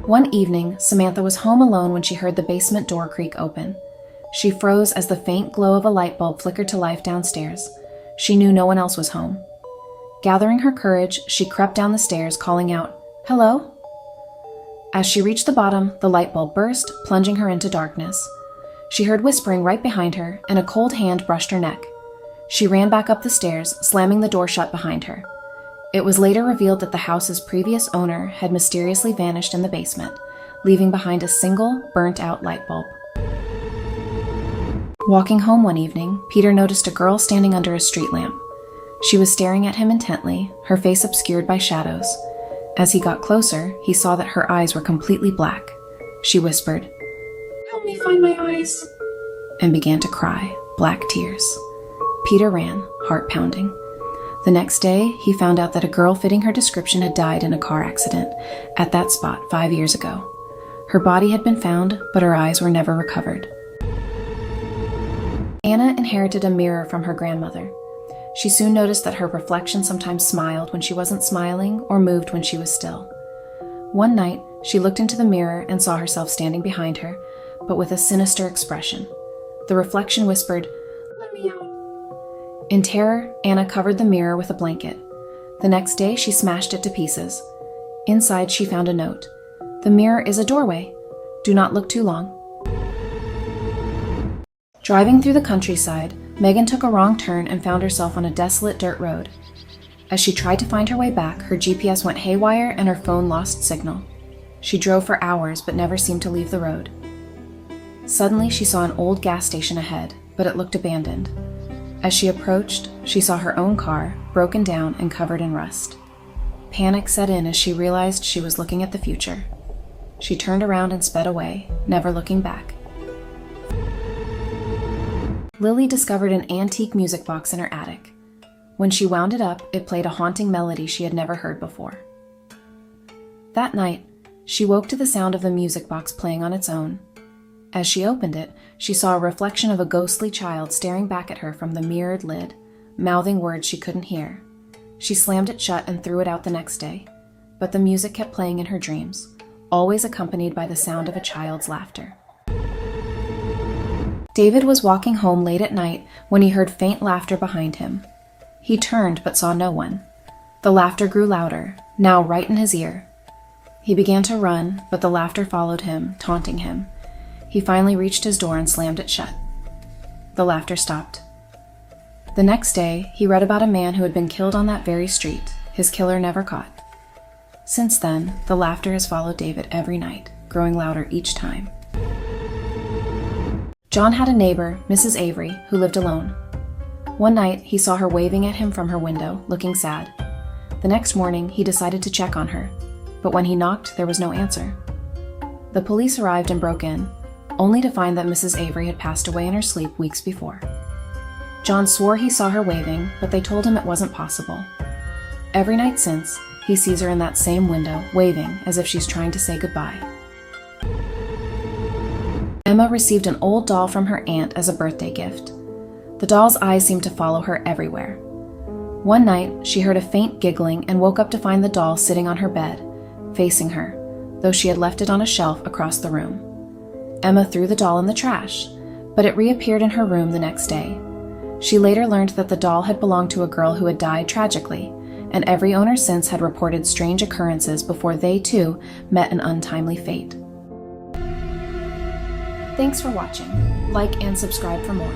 One evening, Samantha was home alone when she heard the basement door creak open. She froze as the faint glow of a light bulb flickered to life downstairs. She knew no one else was home. Gathering her courage, she crept down the stairs, calling out, "Hello?" As she reached the bottom, the light bulb burst, plunging her into darkness. She heard whispering right behind her, and a cold hand brushed her neck. She ran back up the stairs, slamming the door shut behind her. It was later revealed that the house's previous owner had mysteriously vanished in the basement, leaving behind a single, burnt-out light bulb. Walking home one evening, Peter noticed a girl standing under a street lamp. She was staring at him intently, her face obscured by shadows. As he got closer, he saw that her eyes were completely black. She whispered, "Help me find my eyes," and began to cry, black tears. Peter ran, heart pounding. The next day, he found out that a girl fitting her description had died in a car accident at that spot 5 years ago. Her body had been found, but her eyes were never recovered. Anna inherited a mirror from her grandmother. She soon noticed that her reflection sometimes smiled when she wasn't smiling or moved when she was still. One night, she looked into the mirror and saw herself standing behind her, but with a sinister expression. The reflection whispered, "Let me out." In terror, Anna covered the mirror with a blanket. The next day, she smashed it to pieces. Inside, she found a note. "The mirror is a doorway. Do not look too long." Driving through the countryside, Megan took a wrong turn and found herself on a desolate dirt road. As she tried to find her way back, her GPS went haywire and her phone lost signal. She drove for hours but never seemed to leave the road. Suddenly, she saw an old gas station ahead, but it looked abandoned. As she approached, she saw her own car, broken down and covered in rust. Panic set in as she realized she was looking at the future. She turned around and sped away, never looking back. Lily discovered an antique music box in her attic. When she wound it up, it played a haunting melody she had never heard before. That night, she woke to the sound of the music box playing on its own. As she opened it, she saw a reflection of a ghostly child staring back at her from the mirrored lid, mouthing words she couldn't hear. She slammed it shut and threw it out the next day, but the music kept playing in her dreams, always accompanied by the sound of a child's laughter. David was walking home late at night when he heard faint laughter behind him. He turned but saw no one. The laughter grew louder, now right in his ear. He began to run, but the laughter followed him, taunting him. He finally reached his door and slammed it shut. The laughter stopped. The next day, he read about a man who had been killed on that very street, his killer never caught. Since then, the laughter has followed David every night, growing louder each time. John had a neighbor, Mrs. Avery, who lived alone. One night, he saw her waving at him from her window, looking sad. The next morning, he decided to check on her, but when he knocked, there was no answer. The police arrived and broke in, only to find that Mrs. Avery had passed away in her sleep weeks before. John swore he saw her waving, but they told him it wasn't possible. Every night since, he sees her in that same window, waving as if she's trying to say goodbye. Emma received an old doll from her aunt as a birthday gift. The doll's eyes seemed to follow her everywhere. One night, she heard a faint giggling and woke up to find the doll sitting on her bed, facing her, though she had left it on a shelf across the room. Emma threw the doll in the trash, but it reappeared in her room the next day. She later learned that the doll had belonged to a girl who had died tragically, and every owner since had reported strange occurrences before they, too, met an untimely fate. Thanks for watching. Like and subscribe for more.